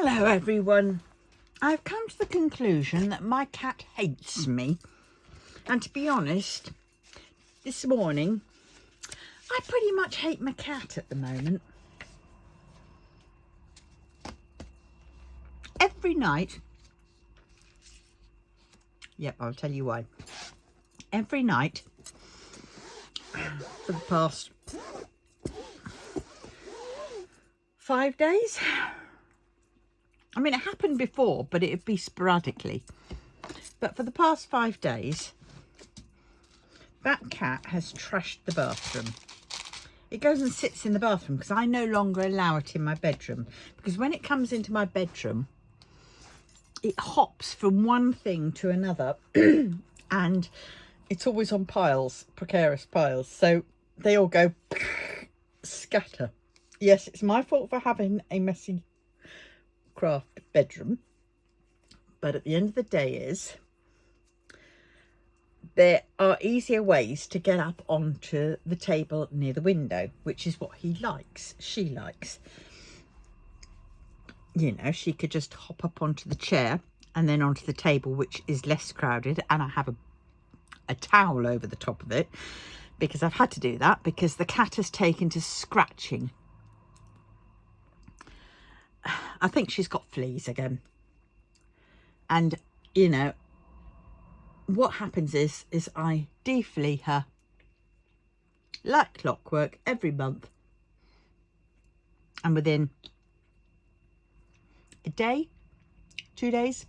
Hello everyone. I've come to the conclusion that my cat hates me, and to be honest, this morning I pretty much hate my cat at the moment. Every night, yep, I'll tell you why. Every night for the past 5 days, I mean, it happened before, but it'd be sporadically. But for the past 5 days, that cat has trashed the bathroom. It goes and sits in the bathroom because I no longer allow it in my bedroom. Because when it comes into my bedroom, it hops from one thing to another. And it's always on piles, precarious piles. So they all go scatter. Yes, it's my fault for having a messy craft bedroom, but at the end of the day is there are easier ways to get up onto the table near the window, which is what he likes. She likes, you know, she could just hop up onto the chair and then onto the table, which is less crowded, and I have a towel over the top of it because I've had to do that because the cat has taken to scratching. I think she's got fleas again. And, you know, what happens is I deflea her like clockwork every month. And within a day, 2 days,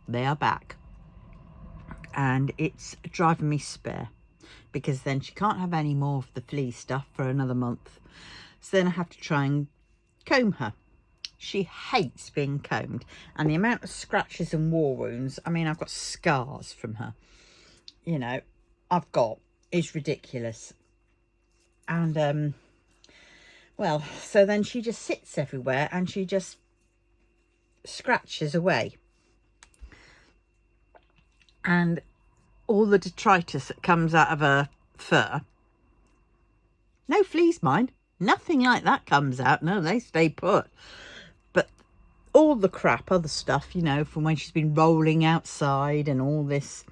they are back. And it's driving me spare because then she can't have any more of the flea stuff for another month. So then I have to try and comb her. She hates being combed, and the amount of scratches and war wounds, I mean, I've got scars from her, you know, I've got, is ridiculous. And, well, so then she just sits everywhere and she just scratches away. And all the detritus that comes out of her fur, no fleas, mind, nothing like that comes out. No, they stay put. All the crap, other stuff, you know, from when she's been rolling outside and all this,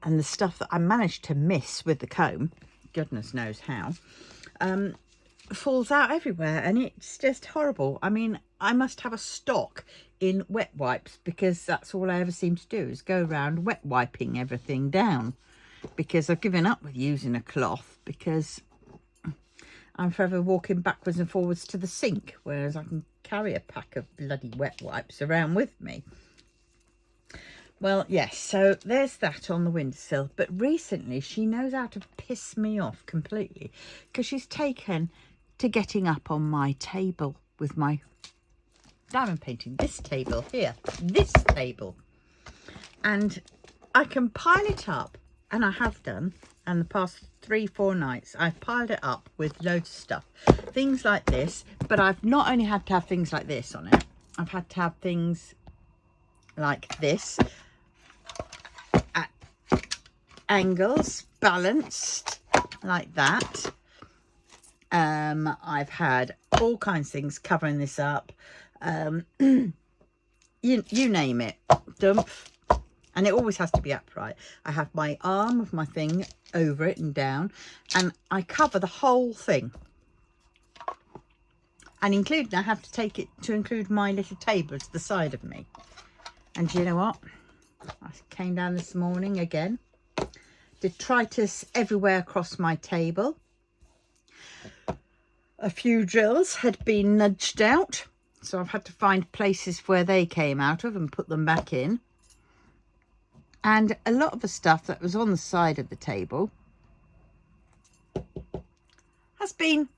and the stuff that I managed to miss with the comb, goodness knows how, falls out everywhere, and it's just horrible. I mean, I must have a stock in wet wipes because that's all I ever seem to do is go around wet wiping everything down, because I've given up with using a cloth because I'm forever walking backwards and forwards to the sink, whereas I can carry a pack of bloody wet wipes around with me. Well, yes, so there's that on the windowsill. But recently she knows how to piss me off completely because she's taken to getting up on my table with my diamond painting. This table here, this table. And I can pile it up, and I have done. And the past 3-4 nights, I've piled it up with loads of stuff. Things like this, but I've not only had to have things like this on it, I've had to have things like this at angles, balanced, like that. I've had all kinds of things covering this up. You name it, dump. And it always has to be upright. I have my arm of my thing over it and down, and I cover the whole thing. And including, I have to take it to include my little table to the side of me. And you know what? I came down this morning again. Detritus everywhere across my table. A few drills had been nudged out, so I've had to find places where they came out of and put them back in. And a lot of the stuff that was on the side of the table has been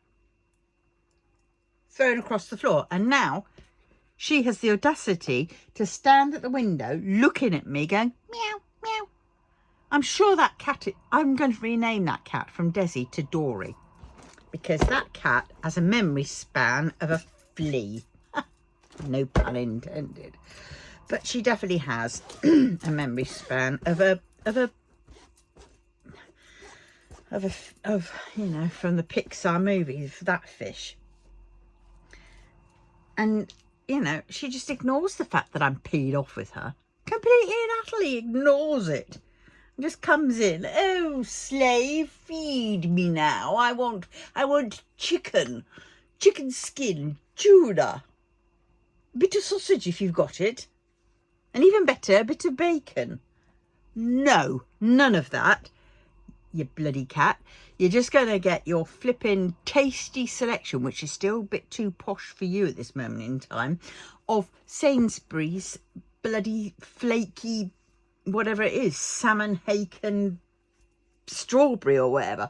thrown across the floor. And now she has the audacity to stand at the window looking at me going, meow, meow. I'm sure that cat, I'm going to rename that cat from Desi to Dory, because that cat has a memory span of a flea. No pun intended. But she definitely has a memory span of you know, from the Pixar movies, that fish. And you know, she just ignores the fact that I'm peed off with her. Completely and utterly ignores it. And just comes in, oh, slave, feed me now. I want chicken skin, tuna, a bit of sausage if you've got it, and even better, a bit of bacon. No, none of that, you bloody cat. You're just going to get your flipping tasty selection, which is still a bit too posh for you at this moment in time, of Sainsbury's bloody flaky, whatever it is, salmon, hake strawberry or whatever.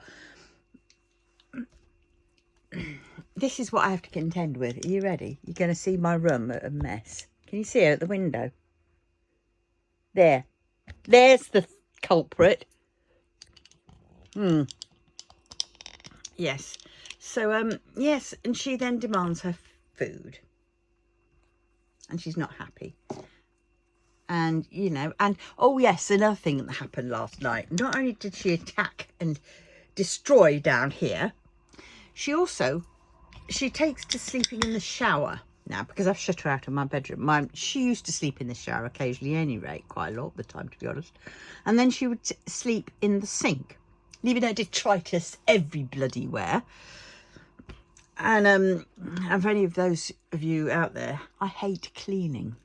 This is what I have to contend with. Are you ready? You're going to see my room a mess. Can you see her at the window? There. There's the culprit. Yes. So, yes, and she then demands her food. And she's not happy. And, you know, and, oh, yes, another thing that happened last night. Not only did she attack and destroy down here, she takes to sleeping in the shower now, because I've shut her out of my bedroom. She used to sleep in the shower occasionally, at any rate, quite a lot of the time, to be honest. And then she would sleep in the sink, leaving her detritus every bloody where. And for any of those of you out there, I hate cleaning.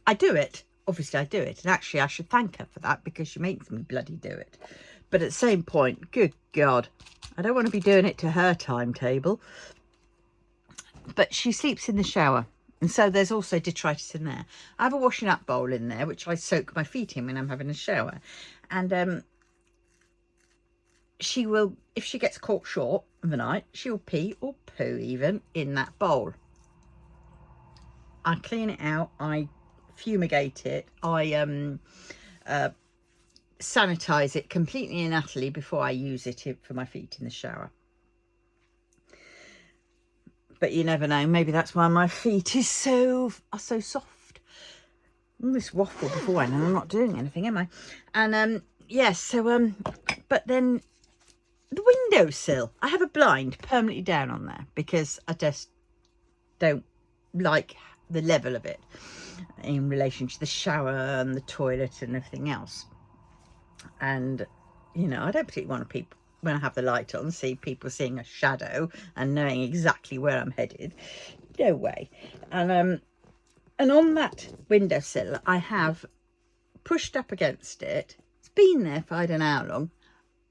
I do it. Obviously, I do it. And actually, I should thank her for that, because she makes me bloody do it. But at the same point, good God, I don't want to be doing it to her timetable. But she sleeps in the shower. And so there's also detritus in there. I have a washing up bowl in there, which I soak my feet in when I'm having a shower. And she will, if she gets caught short of the night, she'll pee or poo even in that bowl. I clean it out. I fumigate it. I sanitize it completely and utterly before I use it for my feet in the shower. But you never know. Maybe that's why my feet are so soft. All this waffle before, and I'm not doing anything, am I? And yes. So but then the windowsill. I have a blind permanently down on there because I just don't like the level of it in relation to the shower and the toilet and everything else. And you know, I don't particularly want people, when I have the light on, see people seeing a shadow and knowing exactly where I'm headed. No way. And on that windowsill, I have pushed up against it. It's been there for I don't know how long.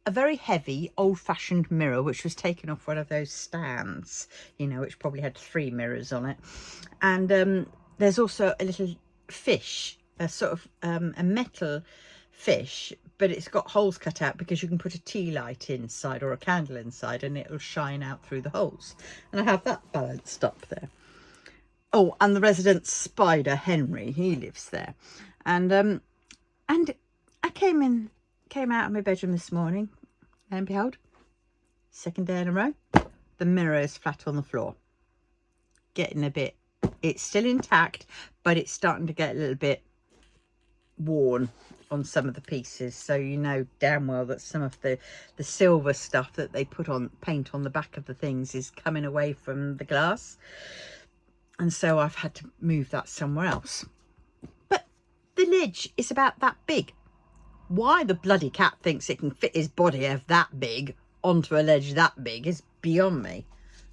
A very heavy, old-fashioned mirror, which was taken off one of those stands, you know, which probably had 3 mirrors on it. And there's also a little fish, a sort of a metal fish, but it's got holes cut out because you can put a tea light inside or a candle inside and it'll shine out through the holes. And I have that balanced up there. Oh, and the resident spider, Henry, he lives there. And I came out of my bedroom this morning, and behold, second day in a row, the mirror is flat on the floor. Getting a bit, it's still intact, but it's starting to get a little bit worn on some of the pieces. So you know damn well that some of the silver stuff that they put on, paint on the back of the things, is coming away from the glass. And so I've had to move that somewhere else. But the ledge is about that big. Why the bloody cat thinks it can fit his body of that big onto a ledge that big is beyond me.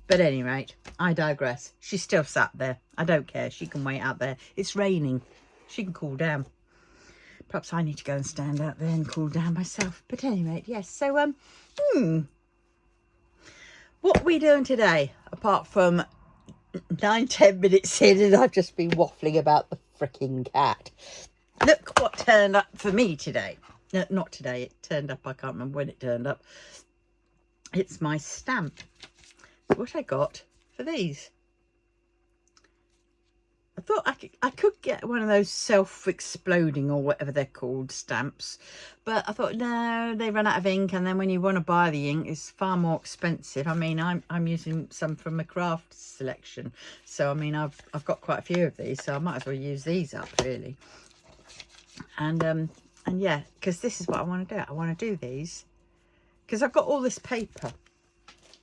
But at any rate, I digress. She's still sat there. I don't care. She can wait out there. It's raining. She can cool down. Perhaps I need to go and stand out there and cool down myself. But at any rate, yes. So, what are we doing today? Apart from 9-10 minutes in and I've just been waffling about the freaking cat. Look what turned up for me today. No, not today. It turned up. I can't remember when it turned up. It's my stamp. What I got for these. I thought I could get one of those self-exploding or whatever they're called stamps. But I thought, no, they run out of ink. And then when you want to buy the ink, it's far more expensive. I mean, I'm using some from my craft selection. So, I mean, I've got quite a few of these. So I might as well use these up, really. And yeah, because this is what I want to do. I want to do these because I've got all this paper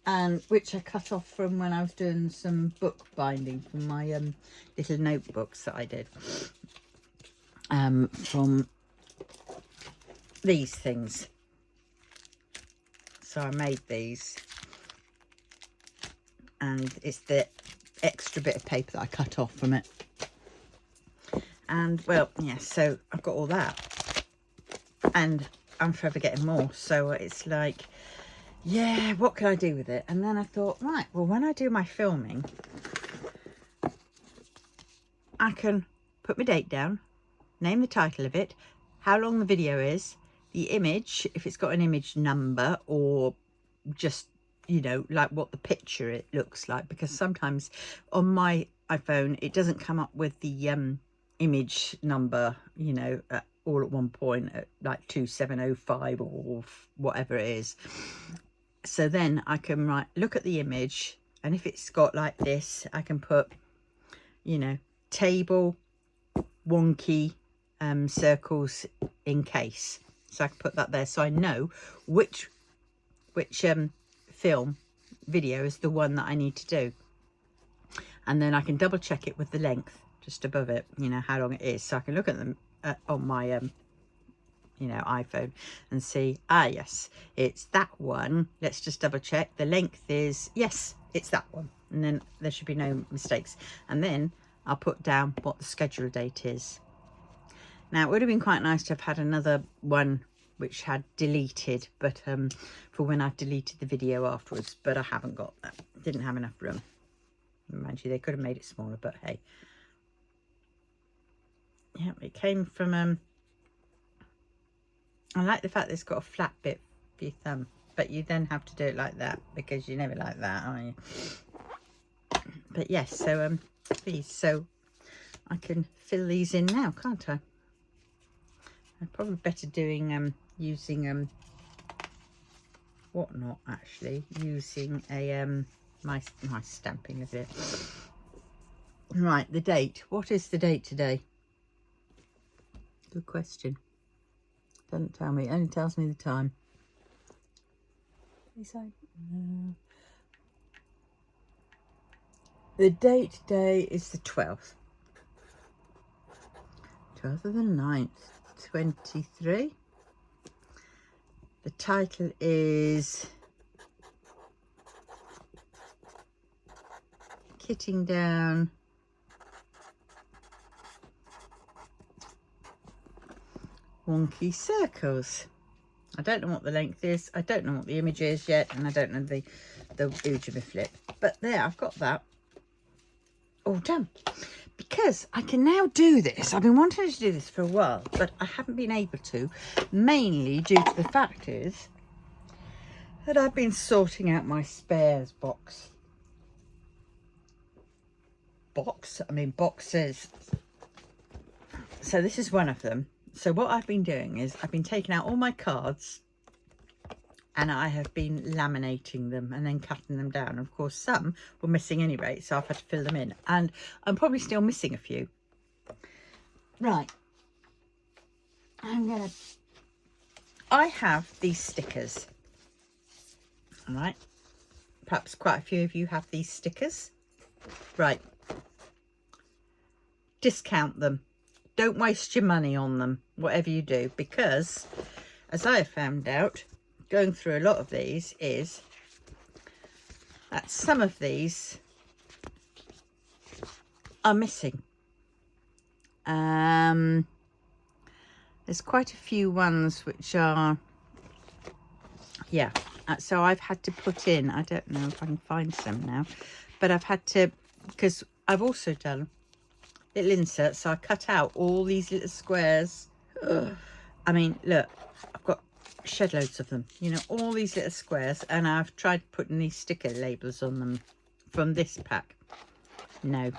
and which I cut off from when I was doing some book binding from my little notebooks that I did from these things. So I made these, and it's the extra bit of paper that I cut off from it. And well, yeah, so I've got all that, and I'm forever getting more. So it's like, yeah, what can I do with it? And then I thought, right, well, when I do my filming, I can put my date down, name the title of it, how long the video is, the image, if it's got an image number, or just, you know, like what the picture it looks like, because sometimes on my iPhone it doesn't come up with the image number, you know, all at one point at like 2705 or whatever it is. So then I can look at the image, and if it's got like this, I can put, you know, table Wonky circles in case. So I can put that there, so I know which film video is the one that I need to do, and then I can double check it with the length just above it, you know, how long it is, so I can look at them on my you know, iPhone and see, yes, it's that one. Let's just double check the length is, yes, it's that one, and then there should be no mistakes. And then I'll put down what the schedule date is. Now it would have been quite nice to have had another one which had deleted, but for when I've deleted the video afterwards, but I haven't got that. Didn't have enough room. Mind you, they could have made it smaller, but hey. Yeah, it came from I like the fact that it's got a flat bit for your thumb, but you then have to do it like that, because you never like that, are you? But yes, so these, so I can fill these in now, can't I? I'm probably better doing using whatnot, actually, using a my stamping of it. Right, the date. What is the date today? Good question. Doesn't tell me. It only tells me the time. The date today is the 12th. 12th of the 9th, 23. The title is Kitting Down Wonky Circles. I don't know what the length is, I don't know what the image is yet, and I don't know the image of the flip, but there, I've got that all done, because I can now do this. I've been wanting to do this for a while, but I haven't been able to, mainly due to the fact is that I've been sorting out my spares boxes. So this is one of them. So what I've been doing is I've been taking out all my cards, and I have been laminating them and then cutting them down. Of course, some were missing anyway, so I've had to fill them in, and I'm probably still missing a few. Right, I have these stickers. All right, perhaps quite a few of you have these stickers. Right, discount them. Don't waste your money on them, whatever you do, because as I have found out, going through a lot of these, is that some of these are missing. There's quite a few ones which are, yeah, so I've had to put in, I don't know if I can find some now, but I've had to, because I've also done little inserts, so I cut out all these little squares. Ugh. I mean, look, I've got shed loads of them, you know, all these little squares, and I've tried putting these sticker labels on them from this pack. No,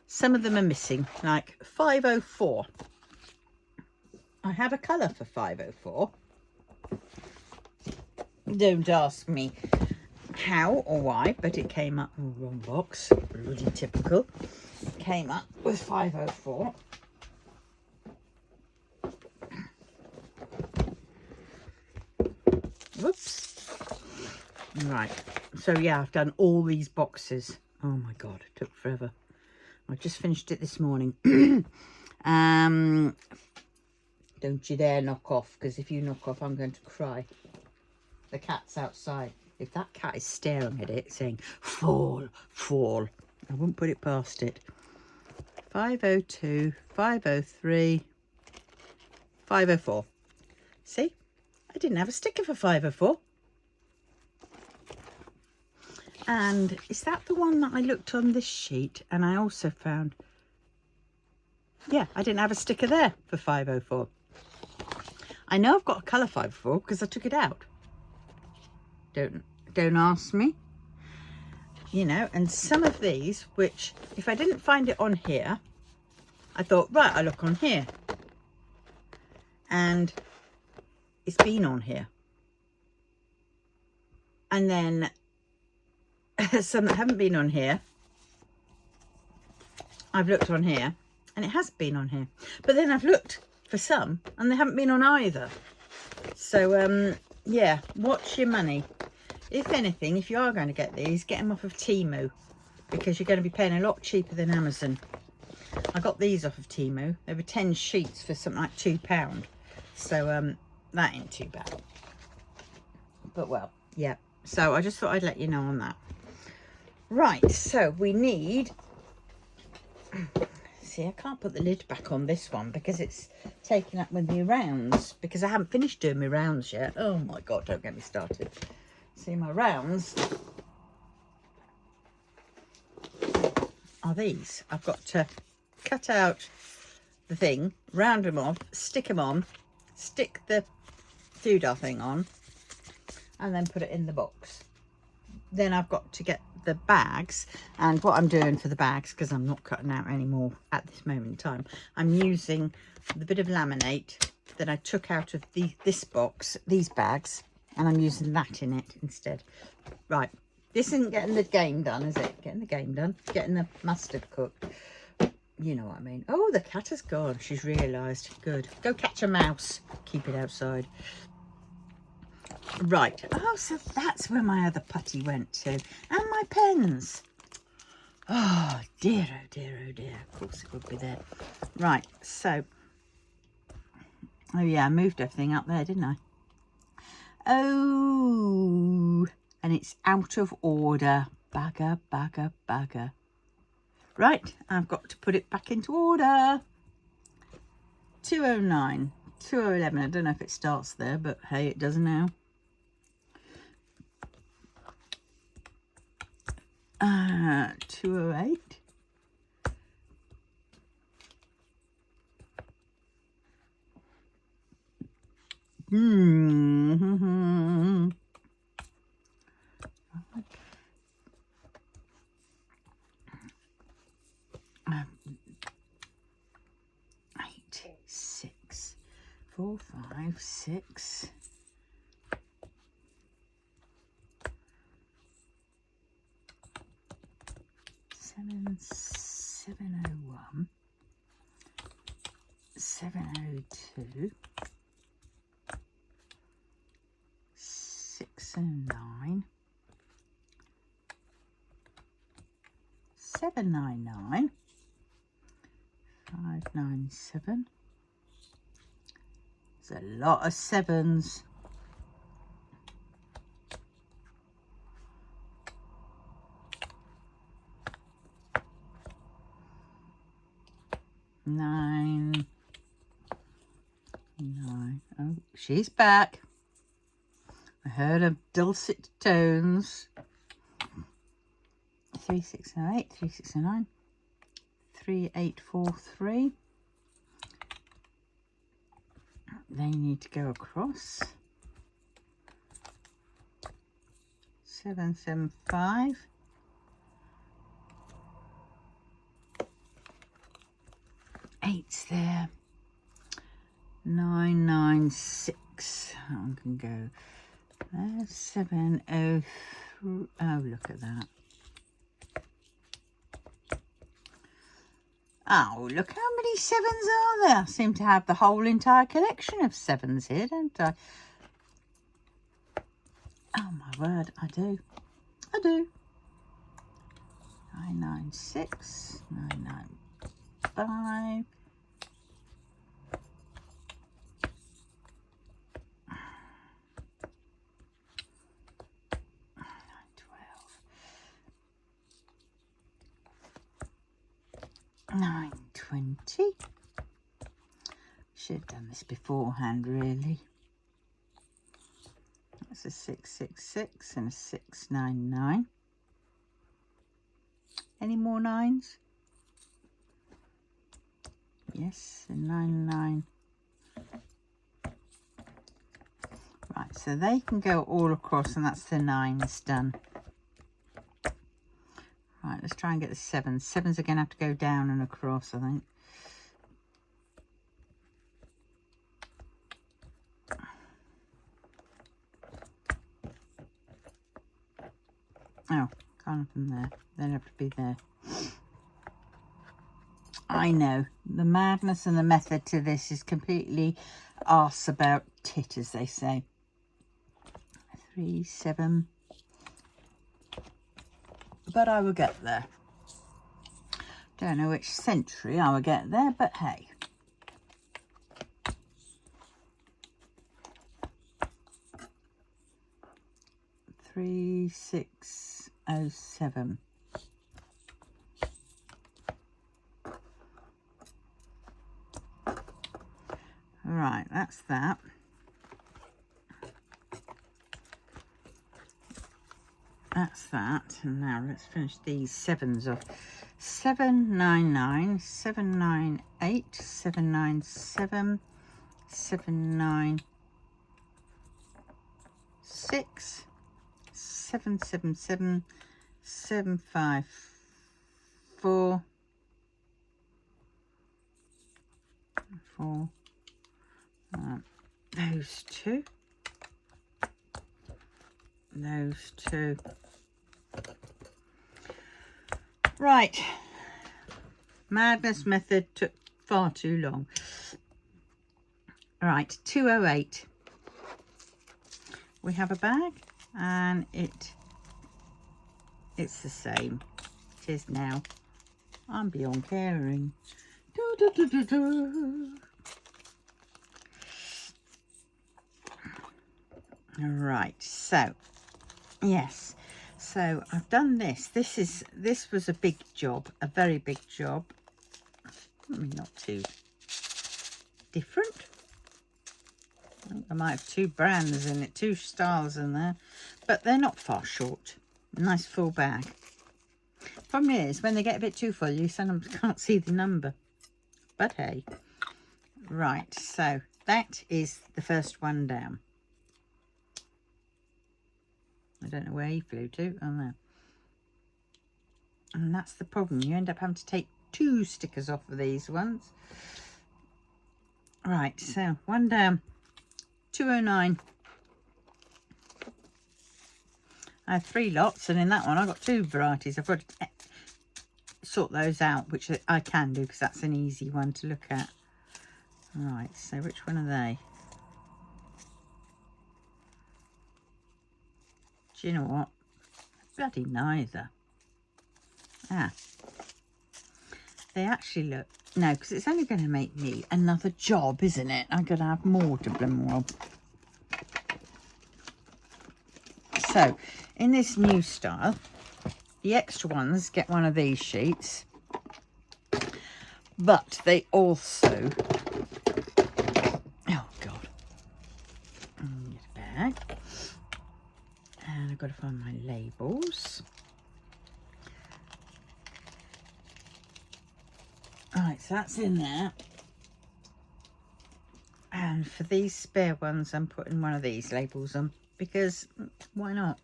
some of them are missing, like 504. I have a colour for 504. Don't ask me how or why, but it came up, oh, wrong box, bloody typical. Came up with 504. Whoops. Right, so yeah, I've done all these boxes. Oh my god, it took forever. I just finished it this morning. Don't you dare knock off, because if you knock off, I'm going to cry. The cat's outside. If that cat is staring at it saying, fall, fall, I wouldn't put it past it. 502, 503, 504. See, I didn't have a sticker for 504. And is that the one that I looked on this sheet? And I also found, yeah, I didn't have a sticker there for 504. I know I've got a colour 504 because I took it out. Don't ask me. You know, and some of these, which if I didn't find it on here, I thought, right, I'll look on here. And it's been on here. And then some that haven't been on here, I've looked on here and it has been on here. But then I've looked for some and they haven't been on either. So, yeah, watch your money. If anything, if you are going to get these, get them off of Temu, because you're going to be paying a lot cheaper than Amazon. I got these off of Temu. There were 10 sheets for something like £2. So, that ain't too bad. But, well, yeah. So, I just thought I'd let you know on that. Right, so we need... See, I can't put the lid back on this one because it's taken up with the rounds, because I haven't finished doing my rounds yet. Oh, my God, don't get me started. See, my rounds are these. I've got to cut out the thing, round them off, stick them on, stick the doodah thing on, and then put it in the box. Then I've got to get the bags, and what I'm doing for the bags, because I'm not cutting out anymore at this moment in time, I'm using the bit of laminate that I took out of this box, these bags, and I'm using that in it instead. Right, this isn't getting the game done, is it? Getting the game done, getting the mustard cooked. You know what I mean. Oh, the cat has gone. She's realised. Good. Go catch a mouse. Keep it outside. Right. Oh, so that's where my other putty went to. And my pens. Oh, dear, oh, dear, oh, dear. Of course it would be there. Right, so. Oh, yeah, I moved everything up there, didn't I? Oh, and it's out of order. Bugger, bugger, bugger. Right, I've got to put it back into order. 209, 2011. I don't know if it starts there, but hey, it does now. 208. Mm-hmm. 8, 6, 4, 5, 6. 701, 702, 609, 799, 597. There's a lot of sevens. 9. Oh, she's back. I heard her dulcet tones. 3608, 3609, 3843. They need to go across. 775. 8's there. 996. I can go. 703. Oh, look at that. Oh, look how many sevens are there. I seem to have the whole entire collection of sevens here, don't I? Oh, my word, I do. I do. 996, 995. 920. Should have done this beforehand, really. That's a 666 and a 699. Any more nines? Yes, a 99. Right, so they can go all across, and that's the nines done. Right, let's try and get the sevens. Sevens are going to have to go down and across, I think. Oh, can't have them there. They'll have to be there. I know. The madness and the method to this is completely arse about tit, as they say. 3, 7. But I will get there. Don't know which century I will get there, but hey. Three, 6, 0, 7. Right, that's that. That's that. And now let's finish these sevens off. 799, 798, 797, 796, 777, 754, 4. Those two. Those two. Right. Madness method took far too long. Right, 208. We have a bag, and it's the same. It is now. I'm beyond caring. Do, do, do, do, do. Right, so yes, so I've done this. This was a big job, a very big job. I mean, not too different. I think I might have 2 brands in it, 2 styles in there, but they're not far short. Nice full bag. Problem is, when they get a bit too full, you sometimes can't see the number. But hey, right. So that is the first one down. I don't know where he flew to. Oh no. And that's the problem. You end up having to take 2 stickers off of these ones. Right, so one down. 209. I have 3 lots, and in that one I've got 2 varieties. I've got to sort those out, which I can do because that's an easy one to look at. Right, so which one are they? Do you know what? Bloody neither. Ah. They actually look... No, because it's only going to make me another job, isn't it? I'm going to have more to blimwell. So, in this new style, the extra ones get one of these sheets. But they also... Oh, God. Get a bag. And I've got to find my labels. Right, so that's in there. And for these spare ones, I'm putting one of these labels on because why not?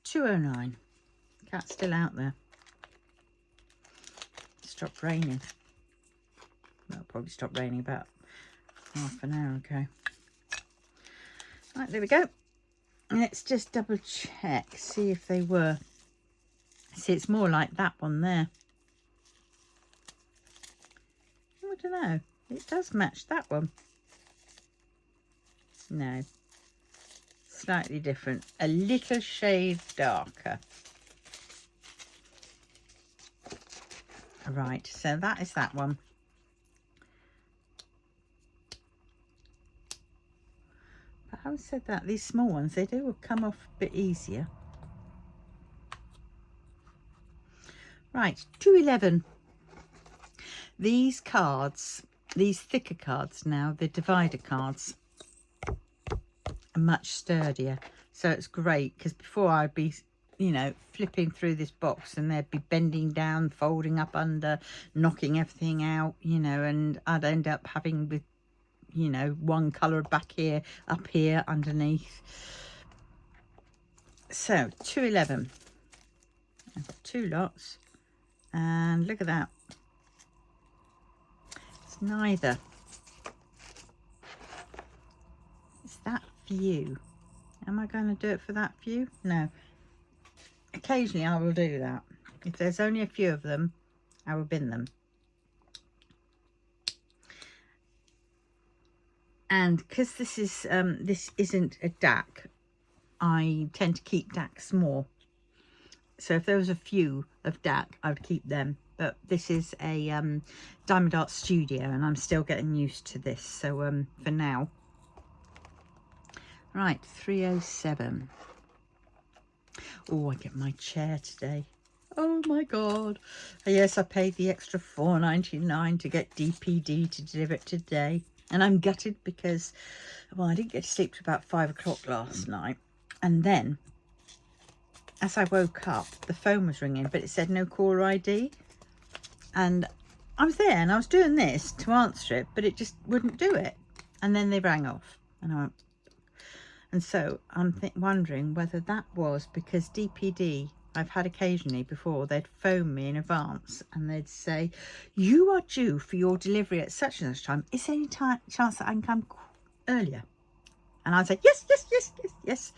209. Cat's still out there. Stopped raining. Well, it'll probably stop raining about half an hour ago. Right, there we go. Let's just double check, see if they were. See, it's more like that one there. I don't know. It does match that one. No, slightly different, a little shade darker. Right, so that is that one. But having said that, these small ones, they do come off a bit easier. Right, 211. These cards, these thicker cards now, the divider cards, are much sturdier. So it's great, because before I'd be, you know, flipping through this box and they'd be bending down, folding up under, knocking everything out, you know, and I'd end up having with, you know, one colour back here, up here, underneath. So 211. I've got 2 lots, and look at that. It's neither. It's that few. Am I going to do it for that few? No. Occasionally I will do that. If there's only a few of them, I will bin them. And because this isn't a DAC, I tend to keep DACs more. So if there was a few of DAC, I would keep them. But this is a Diamond Art Studio, and I'm still getting used to this. So for now. Right, 307. Oh, I get my chair today. Oh my God. Yes, I paid the extra $4.99 to get DPD to deliver it today. And I'm gutted because, well, I didn't get to sleep till about 5 o'clock last night. And then, as I woke up, the phone was ringing, but it said no caller ID. And I was there and I was doing this to answer it, but it just wouldn't do it. And then they rang off. And I went, and so I'm wondering whether that was because DPD, I've had occasionally before, they'd phone me in advance and they'd say, you are due for your delivery at such and such time. Is there any chance that I can come earlier? And I'd say, yes, yes, yes, yes, yes.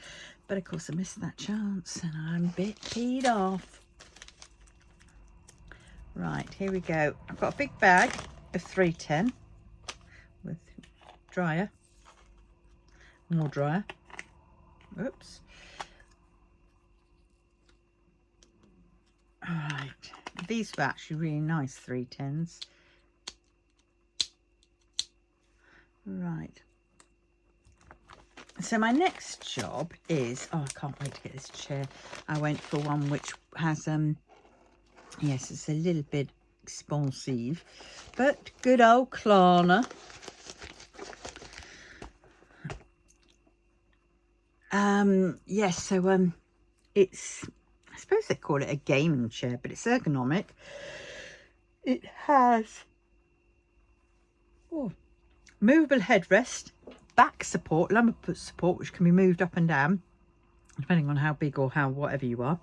But of course I missed that chance and I'm a bit peed off. Right, here we go. I've got a big bag of 310 with dryer, more dryer. Oops. All right, these were actually really nice 310s. Right. So my next job is, oh, I can't wait to get this chair. I went for one which has, yes, it's a little bit expensive, but good old Klarna. Yes, so it's, I suppose they call it a gaming chair, but it's ergonomic. It has movable headrest, back support, lumbar support, which can be moved up and down depending on how big or how whatever you are.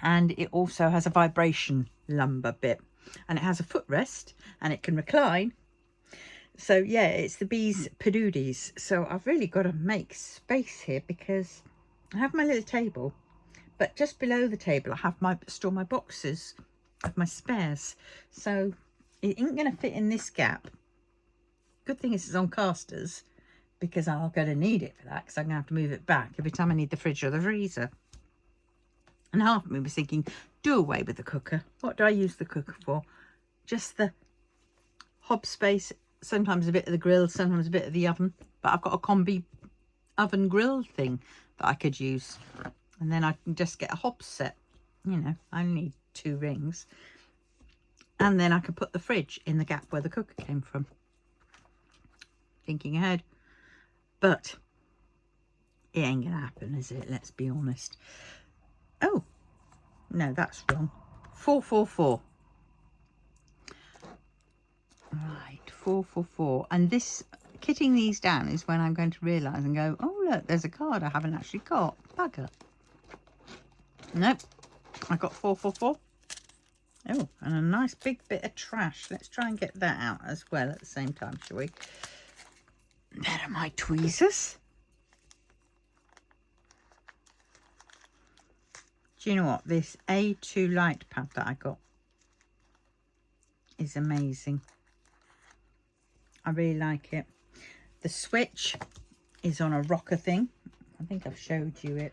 And it also has a vibration lumbar bit, and it has a footrest and it can recline. So yeah, it's the bees Padoodies. So I've really got to make space here because I have my little table, but just below the table I have store my boxes of my spares. So it ain't going to fit in this gap. Good thing is it's on casters, because I'm going to need it for that, because I'm going to have to move it back every time I need the fridge or the freezer. And half of me was thinking, do away with the cooker. What do I use the cooker for? Just the hob space, sometimes a bit of the grill, sometimes a bit of the oven. But I've got a combi oven grill thing that I could use. And then I can just get a hob set. You know, I only need 2 rings. And then I could put the fridge in the gap where the cooker came from. Thinking ahead. But it ain't going to happen, is it? Let's be honest. Oh, no, that's wrong. 444. Right, 444. And this, kitting these down is when I'm going to realise and go, oh, look, there's a card I haven't actually got. Bugger. Nope, I got 444. Oh, and a nice big bit of trash. Let's try and get that out as well at the same time, shall we? There are my tweezers. Do you know what? This A2 light pad that I got is amazing. I really like it. The switch is on a rocker thing, I think I've showed you it.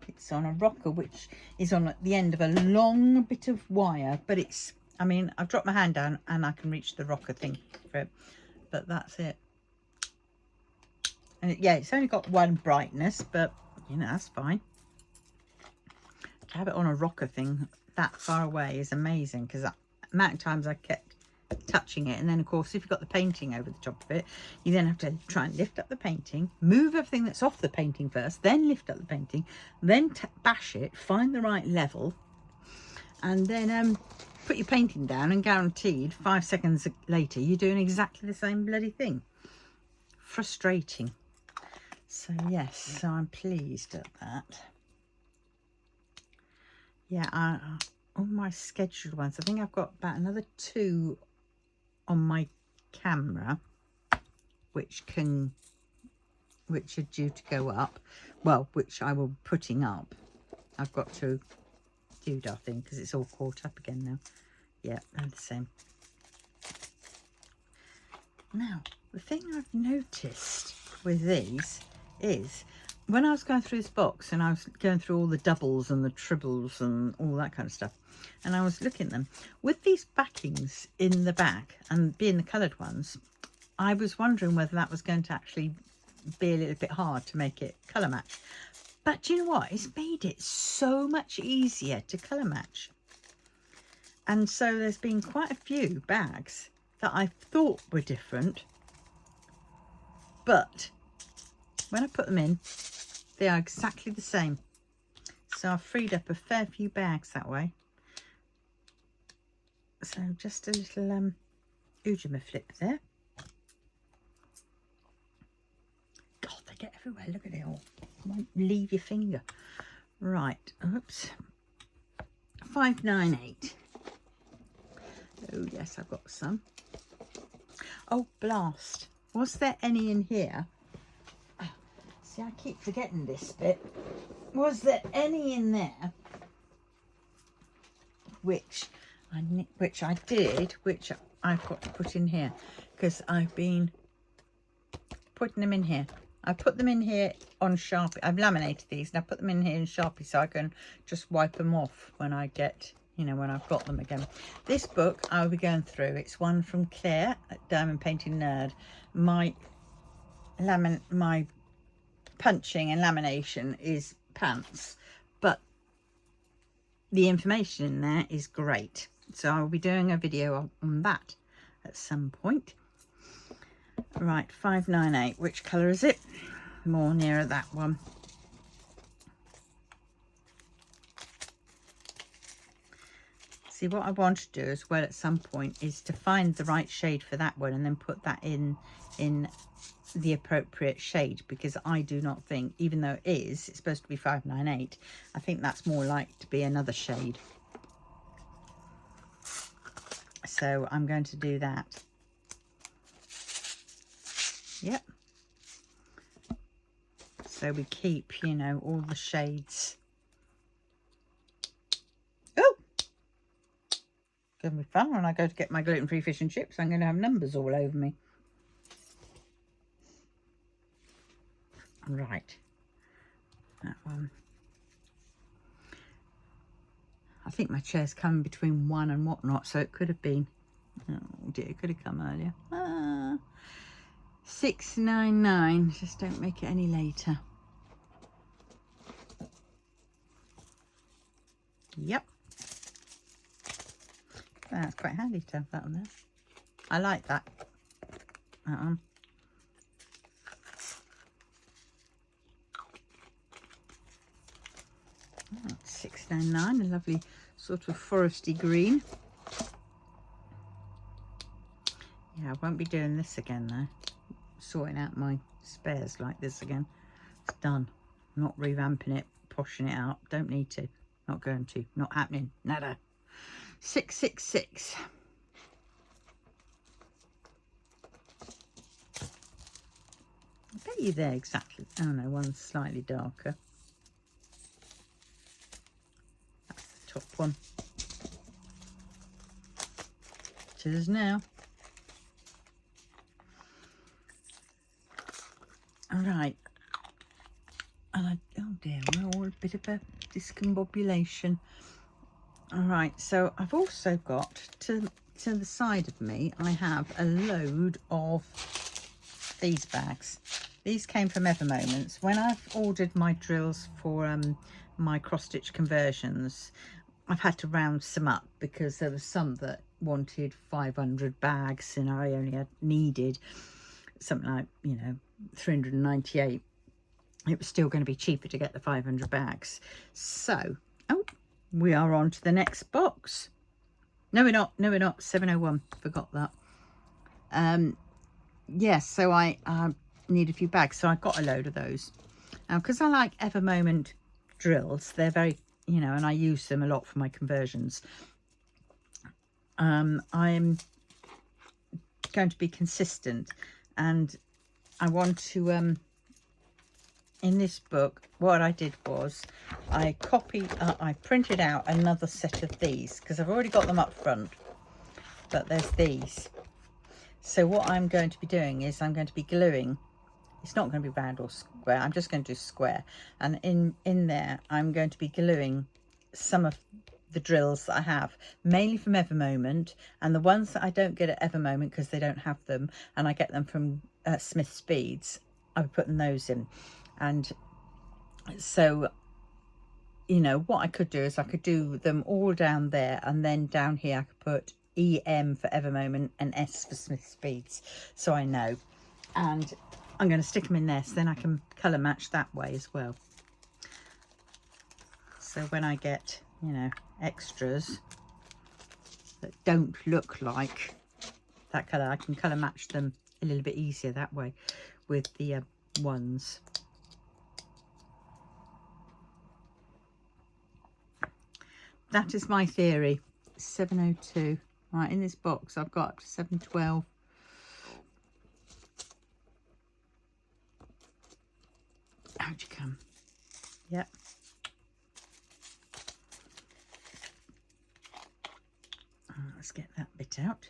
It's on a rocker, which is on at the end of a long bit of wire, but it's, I mean, I've dropped my hand down and I can reach the rocker thing for it, but that's it. And yeah, it's only got one brightness, but you know, that's fine. To have it on a rocker thing that far away is amazing, because the amount of times I kept touching it, and then of course if you've got the painting over the top of it, you then have to try and lift up the painting, move everything that's off the painting first, then lift up the painting, then bash it, find the right level, and then put your painting down, and guaranteed 5 seconds later you're doing exactly the same bloody thing. Frustrating. So yes, so I'm pleased at that. Yeah, on my scheduled ones, I think I've got about another 2 on my camera, which are due to go up. Well, which I will be putting up. I've got to do that thing because it's all caught up again now. Yeah, they're the same. Now, the thing I've noticed with these is, when I was going through this box and I was going through all the doubles and the triples and all that kind of stuff, and I was looking at them, with these backings in the back and being the coloured ones, I was wondering whether that was going to actually be a little bit hard to make it colour match. But do you know what? It's made it so much easier to colour match. And so there's been quite a few bags that I thought were different, but when I put them in, they are exactly the same. So I've freed up a fair few bags that way. So just a little Ujima flip there. God, they get everywhere. Look at it all. Won't leave your finger. Right. Oops. 598. Oh yes, I've got some. Oh blast! Was there any in here? See, I keep forgetting this bit. Was there any in there which I did, which I've got to put in here, because I've been putting them in here. I put them in here on Sharpie. I've laminated these and I put them in here in Sharpie so I can just wipe them off when I get, you know, when I've got them again. This book I'll be going through. It's one from Claire at Diamond Painting Nerd. My punching and lamination is pants, but the information in there is great, so I'll be doing a video on that at some point. Right, 598. Which colour is it? More nearer that one. See, what I want to do as well at some point is to find the right shade for that one and then put that in the appropriate shade, because I do not think, even though it's supposed to be 598, I think that's more like to be another shade. So I'm going to do that. Yep. So we keep, you know, all the shades. Oh, gonna be fun when I go to get my gluten-free fish and chips. I'm going to have numbers all over me. Right, that one. I think my chair's coming between 1 and whatnot, so it could have been, oh dear, it could have come earlier. 699, just don't make it any later. Yep, that's quite handy to have that on there. I like that. That one. Oh, 699, a lovely sort of foresty green. Yeah, I won't be doing this again though. Sorting out my spares like this again. It's done. Not revamping it, poshing it out. Don't need to. Not going to. Not happening. Nada. 666. I bet you they're exactly. Oh no, one's slightly darker. That's the top one. It is now. All right. dear, we're all a bit of a discombobulation. All right, so I've also got to the side of me, I have a load of these bags. These came from Ever Moments. When I've ordered my drills for my cross stitch conversions, I've had to round some up because there were some that wanted 500 bags and I only had needed something like, you know, 398. It was still going to be cheaper to get the 500 bags. So, oh, we are on to the next box. No, we're not. No, we're not. 701. Forgot that. Yes, so I need a few bags. So I got a load of those. Now, because I like Ever Moment drills, they're very, you know, and I use them a lot for my conversions. I'm going to be consistent, and I want to in this book, what I did was I printed out another set of these because I've already got them up front, but there's these. So what I'm going to be doing is I'm going to be gluing. It's not going to be round or square. I'm just going to do square, and in there I'm going to be gluing some of the drills that I have, mainly from Ever Moment, and the ones that I don't get at Ever Moment because they don't have them, and I get them from Smith's Beads, I'll be putting those in. And so, you know, what I could do is I could do them all down there, and then down here I could put EM for Ever Moment and S for Smith's Beads, so I know. And I'm going to stick them in there so then I can colour match that way as well. So when I get, you know, extras that don't look like that colour, I can colour match them a little bit easier that way with the ones. That is my theory. 702. Right, in this box I've got up to 712. Out you come. Yep. Let's get that bit out.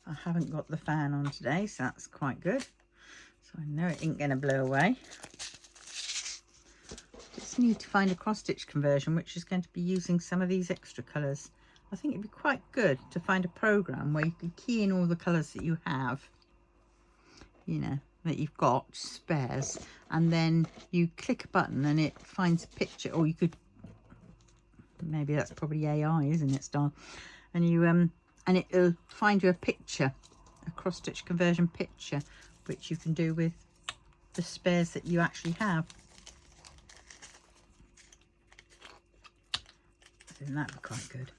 I haven't got the fan on today, so that's quite good. So I know it ain't going to blow away. Just need to find a cross stitch conversion which is going to be using some of these extra colours. I think it'd be quite good to find a program where you can key in all the colours that you have, you know, that you've got spares, and then you click a button and it finds a picture, or you could, maybe that's probably AI, isn't it, Star? And you and it'll find you a picture, a cross stitch conversion picture, which you can do with the spares that you actually have. I think that'd be quite good.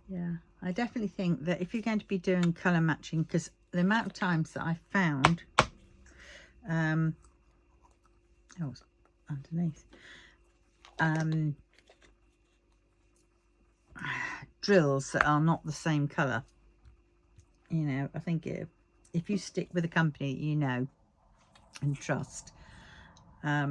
Yeah, I definitely think that if you're going to be doing colour matching, because the amount of times that I found oh, it's underneath drills that are not the same colour, you know, I think if you stick with a company you know and trust, I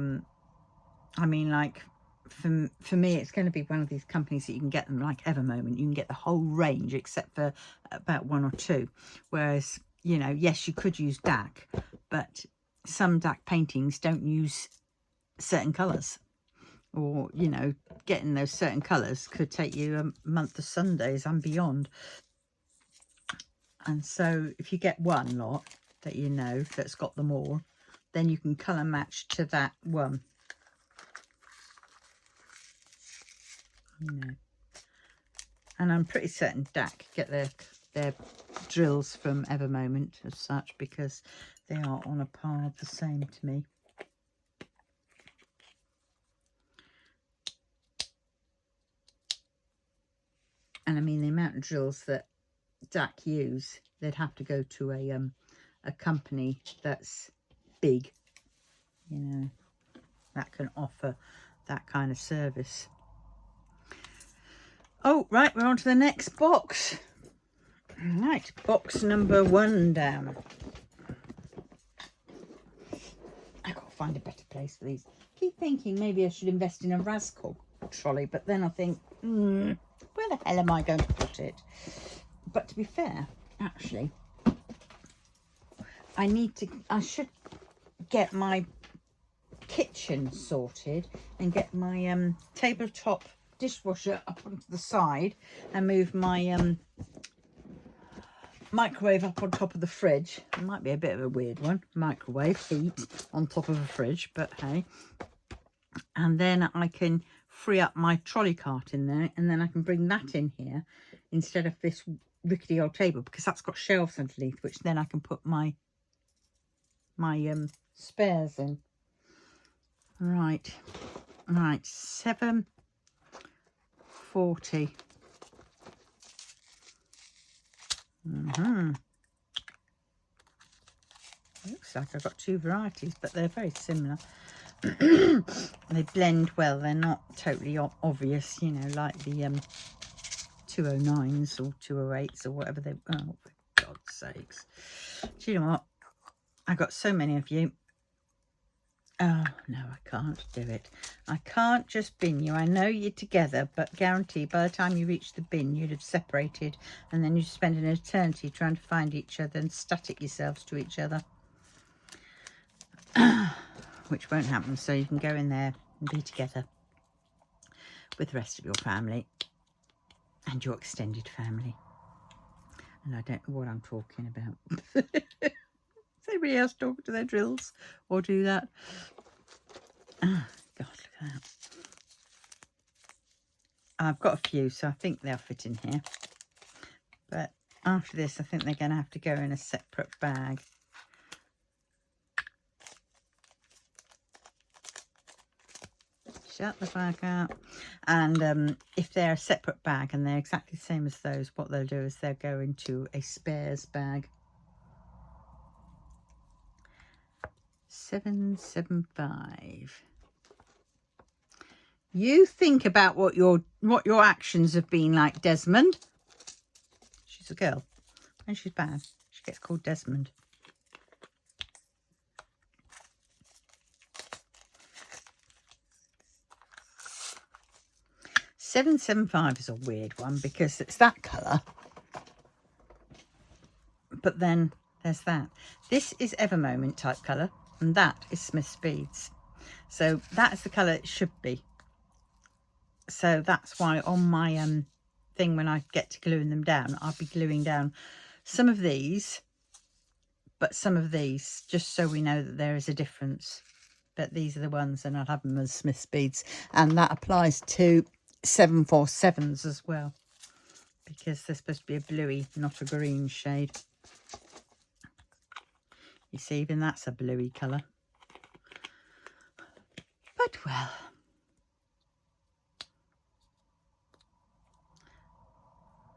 mean, like for me it's going to be one of these companies that you can get them like Ever Moment. You can get the whole range except for about one or two, whereas, you know, yes, you could use DAC, but some DAC paintings don't use certain colours, or, you know, getting those certain colours could take you a month of Sundays and beyond. And so if you get one lot that you know that's got them all, then you can colour match to that one, you know. And I'm pretty certain DAC get their drills from Ever Moment as such, because they are on a par the same to me. And I mean, the amount of drills that DAC use, they'd have to go to a company that's big, you know, that can offer that kind of service. Oh, right, we're on to the next box. Right, box number 1 down. I've got to find a better place for these. Keep thinking maybe I should invest in a Raskol. trolley, but then I think, where the hell am I going to put it? But to be fair, actually, I should get my kitchen sorted and get my tabletop dishwasher up onto the side and move my microwave up on top of the fridge. It might be a bit of a weird one, microwave heat on top of a fridge, but hey. And then I can free up my trolley cart in there, and then I can bring that in here instead of this rickety old table, because that's got shelves underneath, which then I can put my spares in. Right, 740. Looks like I've got two varieties, but they're very similar. They blend well. They're not totally obvious, you know, like the 209s or 208s or whatever they. Oh, for God's sakes! Do you know what? I got so many of you. Oh no, I can't do it. I can't just bin you. I know you're together, but guarantee by the time you reach the bin, you'd have separated, and then you'd spend an eternity trying to find each other and static yourselves to each other. Which won't happen, so you can go in there and be together with the rest of your family and your extended family. And I don't know what I'm talking about. Does anybody else talk to their drills or do that? Oh, God, look at that. I've got a few, so I think they'll fit in here. But after this, I think they're going to have to go in a separate bag. Shut the bag out. And if they're a separate bag and they're exactly the same as those, what they'll do is they'll go into a spares bag. 775. You think about what your actions have been like, Desmond. She's a girl and she's bad. She gets called Desmond. $7.75 is a weird one because it's that colour, but then there's that. This is Evermoment type colour, and that is Smith Speeds. So that is the colour it should be. So that's why on my thing, when I get to gluing them down, I'll be gluing down some of these, but some of these, just so we know that there is a difference. But these are the ones, and I'll have them as Smith Speeds, and that applies to 747s as well, because they're supposed to be a bluey, not a green shade. You see, even that's a bluey colour. But well,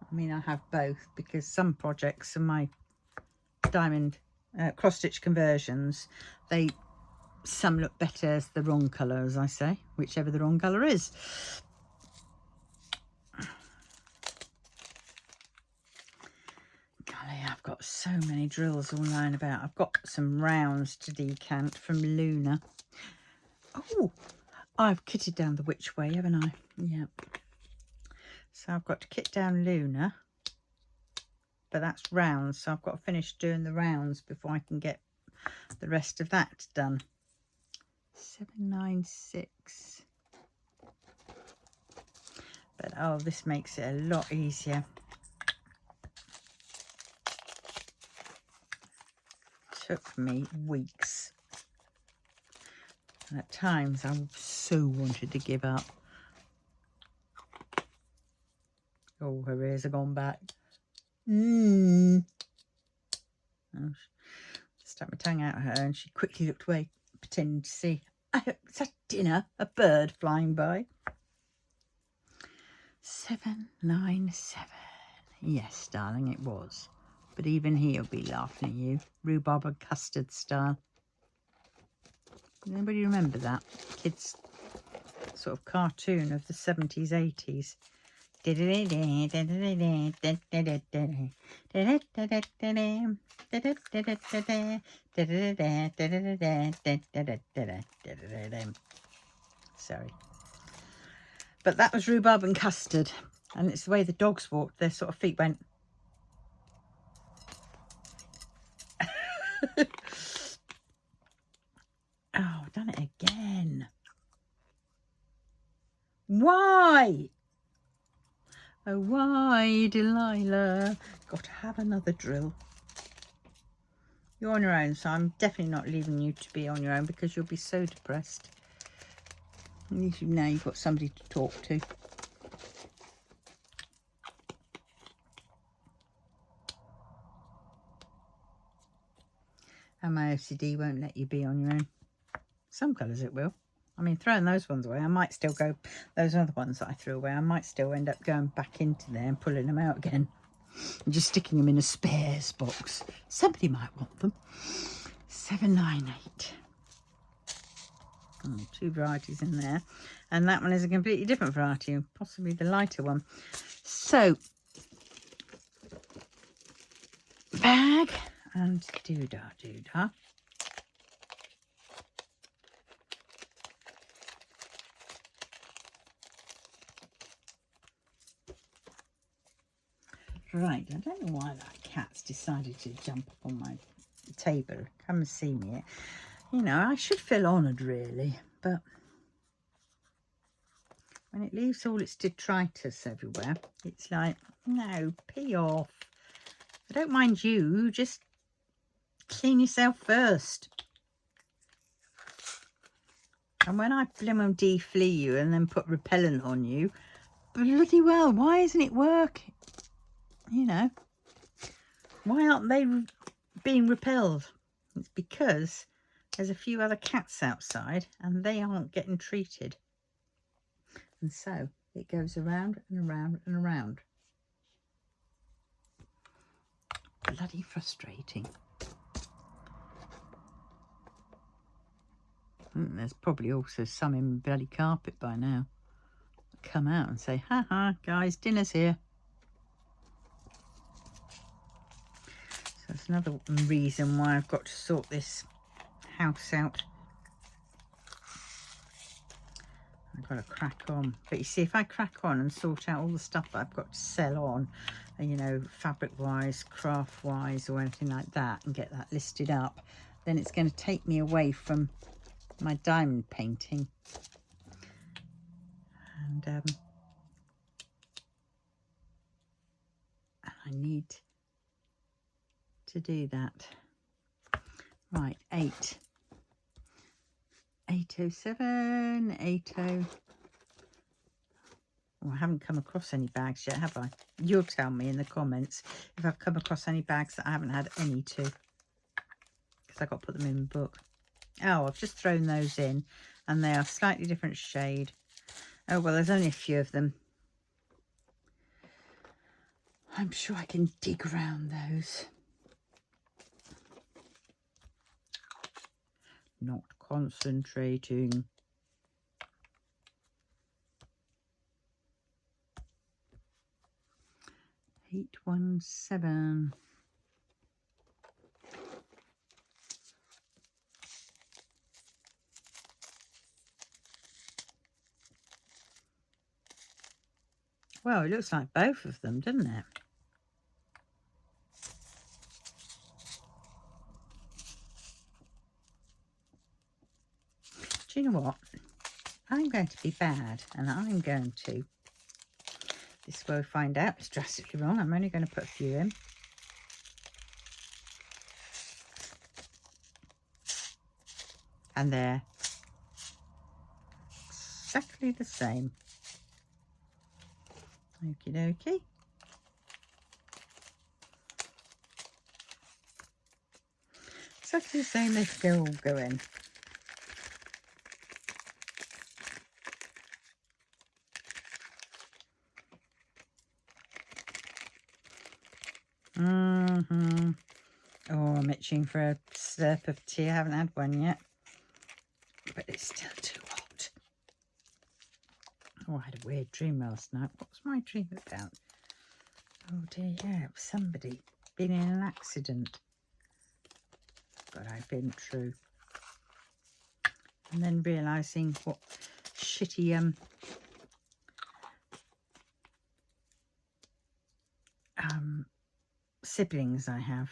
I mean, I have both because some projects are my diamond cross-stitch conversions. Some look better as the wrong colour, as I say, whichever the wrong colour is. Golly, I've got so many drills all lying about. I've got some rounds to decant from Luna. Oh, I've kitted down the which way, haven't I? Yep. So I've got to kit down Luna, but that's rounds, so I've got to finish doing the rounds before I can get the rest of that done. 796. But oh, this makes it a lot easier. Took me weeks. And at times I so wanted to give up. Oh, her ears have gone back. Oh, stuck my tongue out at her and she quickly looked away, pretending to see. It's at dinner, a bird flying by. 797. Yes, darling, it was. But even he'll be laughing at you. Rhubarb and custard style. Does anybody remember that? Kids sort of cartoon of the 70s, 80s. Sorry. But that was rhubarb and custard. And it's the way the dogs walked. Their sort of feet went. Oh, I've done it again. Why? Oh, why, Delilah? Got to have another drill. You're on your own, so I'm definitely not leaving you to be on your own because you'll be so depressed. At least now you've got somebody to talk to. And my OCD won't let you be on your own. Some colours it will. I mean, throwing those ones away, I might still go, those other ones that I threw away, I might still end up going back into there and pulling them out again. And just sticking them in a spares box. Somebody might want them. 798. Oh, 2 varieties in there. And that one is a completely different variety, possibly the lighter one. So, bag and doodah doodah. Right, I don't know why that cat's decided to jump up on my table. Come and see me. You know, I should feel honoured, really, but when it leaves all its detritus everywhere, it's like, no, pee off. I don't mind you, just clean yourself first. And when I blimmin' deflea you and then put repellent on you, bloody well, why isn't it working? You know, why aren't they being repelled? It's because there's a few other cats outside and they aren't getting treated. And so it goes around and around and around. Bloody frustrating. There's probably also some in bloody carpet by now. Come out and say, ha ha, guys, dinner's here. So that's another reason why I've got to sort this house out. I've got to crack on. But you see, if I crack on and sort out all the stuff that I've got to sell on, you know, fabric-wise, craft-wise, or anything like that, and get that listed up, then it's going to take me away from my diamond painting. And I need to do that. Right, 807, 80. Oh, I haven't come across any bags yet, have I? You'll tell me in the comments if I've come across any bags that I haven't had any to, because I've got to put them in the book. Oh, I've just thrown those in and they are slightly different shade. Oh, well, there's only a few of them. I'm sure I can dig around those. Not concentrating. Eight 117. Well, it looks like both of them, doesn't it? Do you know what? I'm going to be bad, and I'm going to. This will find out it's drastically wrong. I'm only going to put a few in. And they're exactly the same. Okie dokie. Exactly the same, they still go in. Oh, I'm itching for a slurp of tea. I haven't had one yet. But it's still too hot. Oh, I had a weird dream last night. What was my dream about? Oh dear, yeah, it was somebody being in an accident. God, I've been through. And then realising what shitty siblings I have.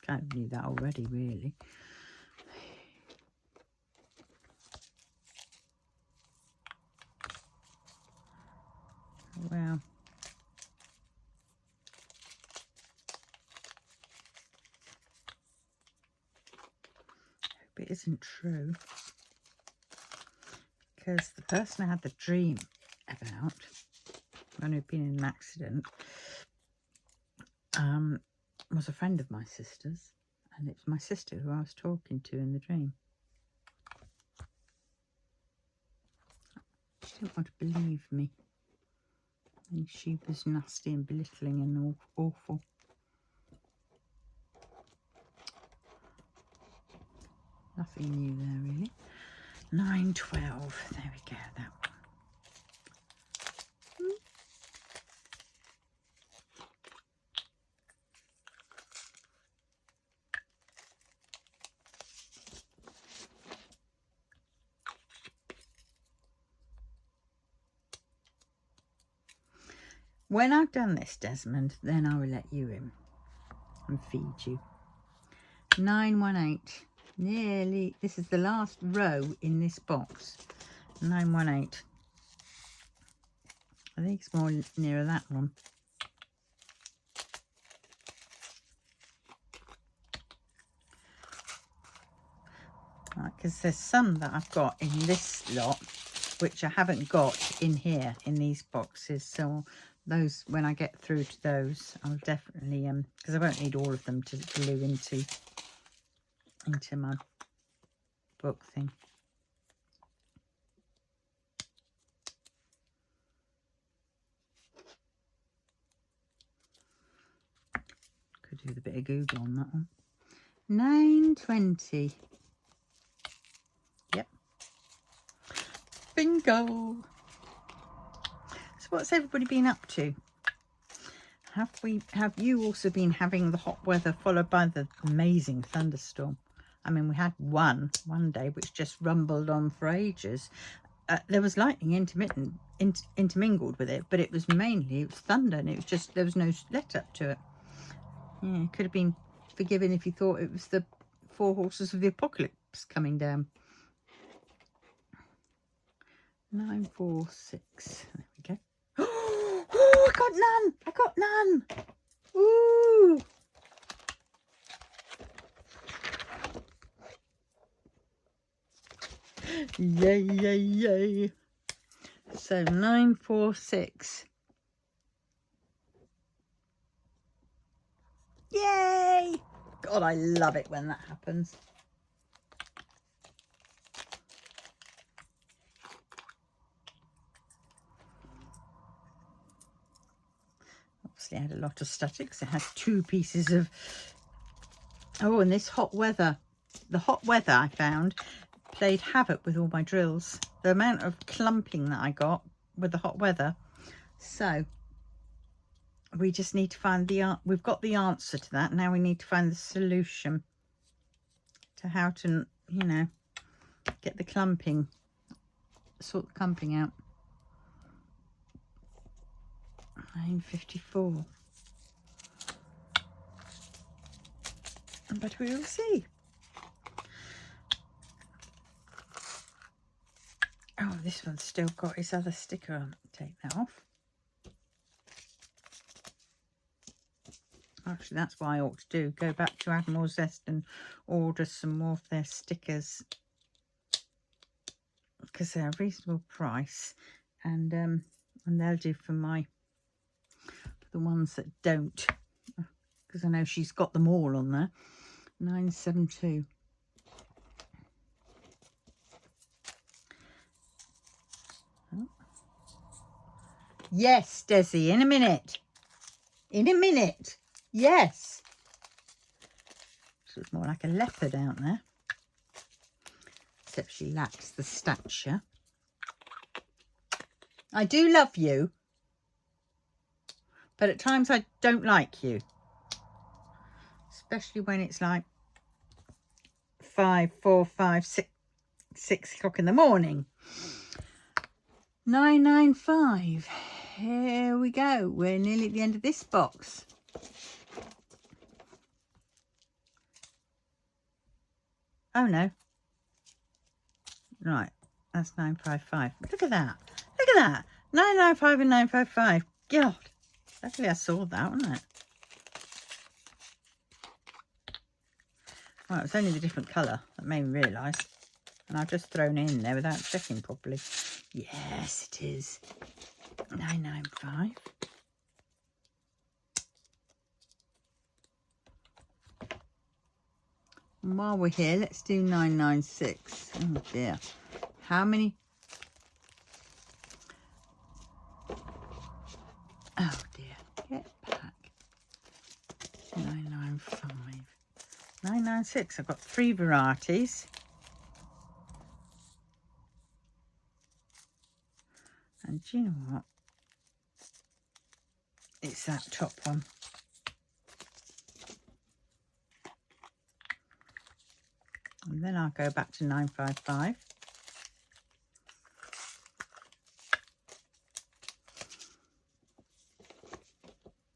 Kind of knew that already, really. Well, hope it isn't true, because the person I had the dream about, when who'd been in an accident, was a friend of my sister's, and it's my sister who I was talking to in the dream. She didn't want to believe me. And she was nasty and belittling and awful. Nothing new there, really. 912. There we go, that one. When I've done this, Desmond, then I will let you in and feed you. 918. Nearly. This is the last row in this box. 918. I think it's more nearer that one. Right, because there's some that I've got in this lot which I haven't got in here in these boxes, so those, when I get through to those, I'll definitely because I won't need all of them to glue into my book thing. Could do with a bit of Google on that one. 920. Yep. Bingo. So what's everybody been up to? Have you also been having the hot weather followed by the amazing thunderstorm? I mean, we had one day which just rumbled on for ages. There was lightning intermingled with it, but it was thunder, and it was just, there was no let up to it. Yeah, it could have been forgiven if you thought it was the 4 horses of the apocalypse coming down. 946. There we go. Oh, I got none. I got none. Ooh. Yay, yay, yay. So 946. Yay! God, I love it when that happens. Obviously, I had a lot of static because it had 2 pieces of... Oh, and this hot weather. The hot weather I found played havoc with all my drills. The amount of clumping that I got with the hot weather. So we just need to find we've got the answer to that. Now we need to find the solution to how to, you know, get the clumping, sort the clumping out. 954. But we will see. Oh, this one's still got his other sticker on. Take that off. Actually, that's what I ought to do. Go back to Admiral Zest and order some more of their stickers, because they're a reasonable price, and they'll do for the ones that don't, because I know she's got them all on there. 972. Oh. Yes, Desi, in a minute. In a minute. Yes. This was more like a leopard out there. Except she lacks the stature. I do love you, but at times I don't like you. Especially when it's like 5, 4, 5, 6 o'clock in the morning. 995. Here we go. We're nearly at the end of this box. Oh no. Right, that's 955. Look at that. Look at that. 995 and 955. God, luckily I saw that, wasn't it? Well, it was only the different colour that made me realise. And I've just thrown it in there without checking properly. Yes, it is. 995. And while we're here, let's do 996. Oh dear. How many? Oh dear. Get back. 995. 996. I've got 3 varieties. And do you know what? It's that top one. And then I'll go back to 955.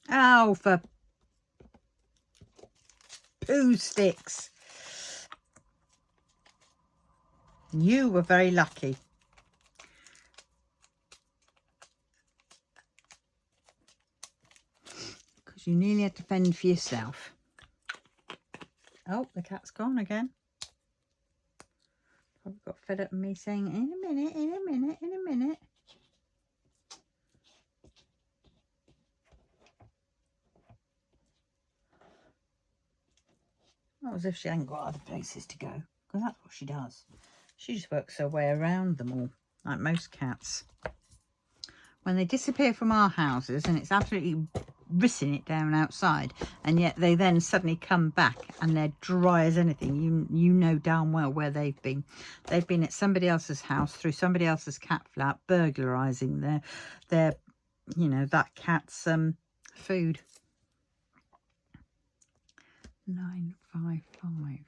Oh, for poo sticks. You were very lucky. Because you nearly had to fend for yourself. Oh, the cat's gone again. Probably got fed up with me saying, in a minute, in a minute, in a minute. Not as if she hadn't got other places to go, because that's what she does. She just works her way around them all, like most cats. When they disappear from our houses and it's absolutely rissing it down outside, and yet they then suddenly come back and they're dry as anything, you know damn well where they've been. They've been at somebody else's house, through somebody else's cat flat, burglarising their you know, that cat's food. 955.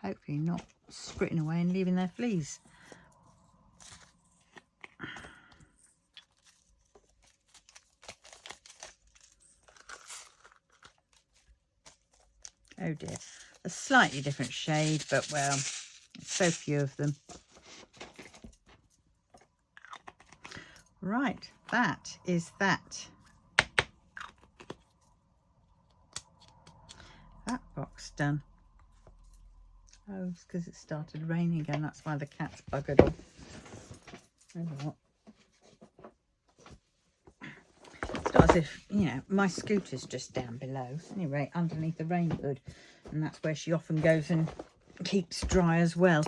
Hopefully not spritting away and leaving their fleas. Oh dear. A slightly different shade, but well, so few of them. Right, that is that. That box done. Oh, it's because it started raining again. That's why the cat's buggered off. Oh, what? It's not as if, you know, my scooter's just down below. Anyway, underneath the rain hood. And that's where she often goes and keeps dry as well.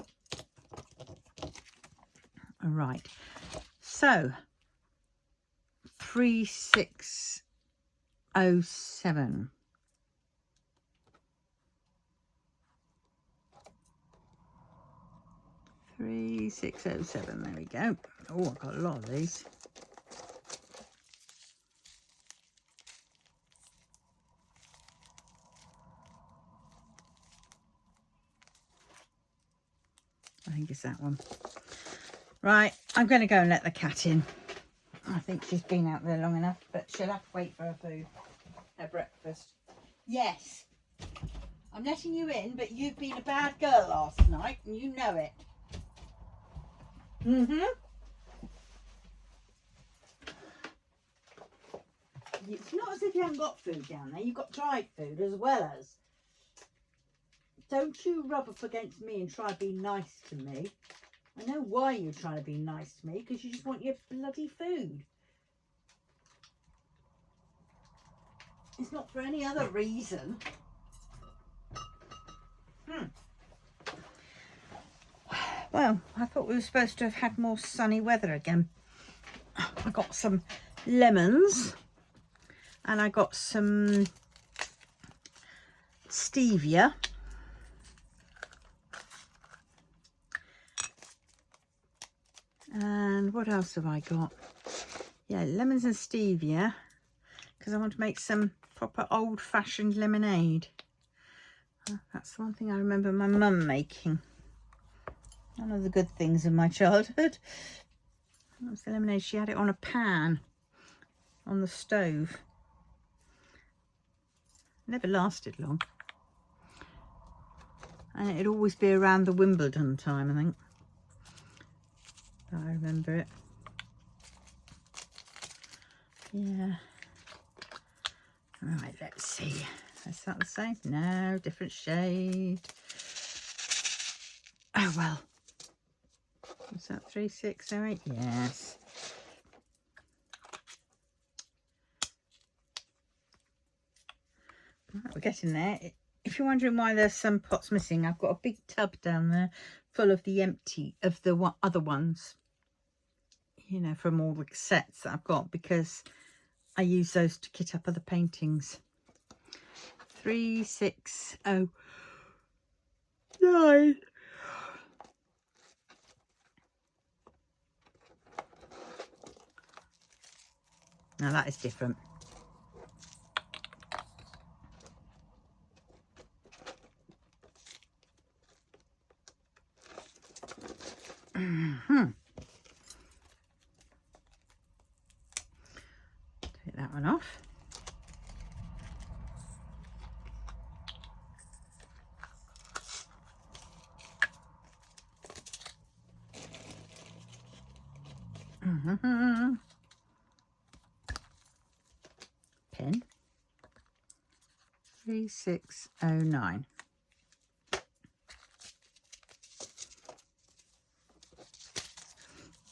All right. So, 3607. 3607, there we go. Oh, I've got a lot of these. I think it's that one. Right, I'm going to go and let the cat in. I think she's been out there long enough, but she'll have to wait for her food, her breakfast. Yes, I'm letting you in, but you've been a bad girl last night, and you know it. It's not as if you haven't got food down there. You've got dried food as well as. Don't you rub up against me and try to be nice to me. I know why you're trying to be nice to me, because you just want your bloody food. It's not for any other reason. Well, I thought we were supposed to have had more sunny weather again. I got some lemons and I got some stevia. And what else have I got? Yeah, lemons and stevia, because I want to make some proper old-fashioned lemonade. That's the one thing I remember my mum making. One of the good things of my childhood. That was the lemonade. She had it on a pan on the stove. Never lasted long. And it'd always be around the Wimbledon time, I think. I remember it. Yeah. Right, let's see. Is that the same? No, different shade. Oh, well. Is that 3608? Yes. Right, we're getting there. If you're wondering why there's some pots missing, I've got a big tub down there full of the empty of the other ones, you know, from all the sets that I've got, because I use those to kit up other paintings. 3609. Now that is different. Take that one off. Pin 3609.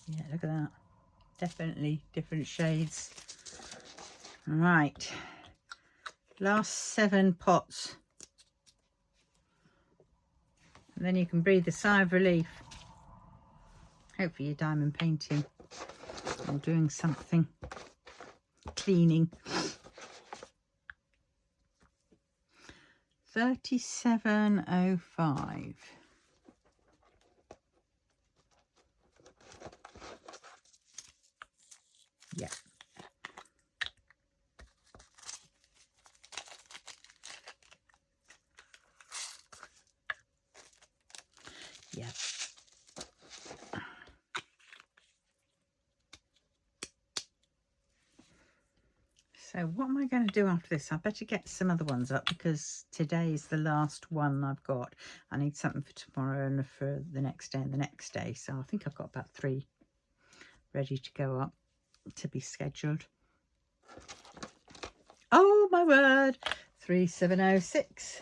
Yeah, look at that. Definitely different shades. Right. Last 7 pots. And then you can breathe a sigh of relief. Hopefully you're diamond painting or doing something. Cleaning. 3705. Yeah. Yeah. So what am I going to do after this? I better get some other ones up, because today is the last one I've got. I need something for tomorrow and for the next day and the next day. So I think I've got about 3 ready to go up to be scheduled. Oh my word, 3706.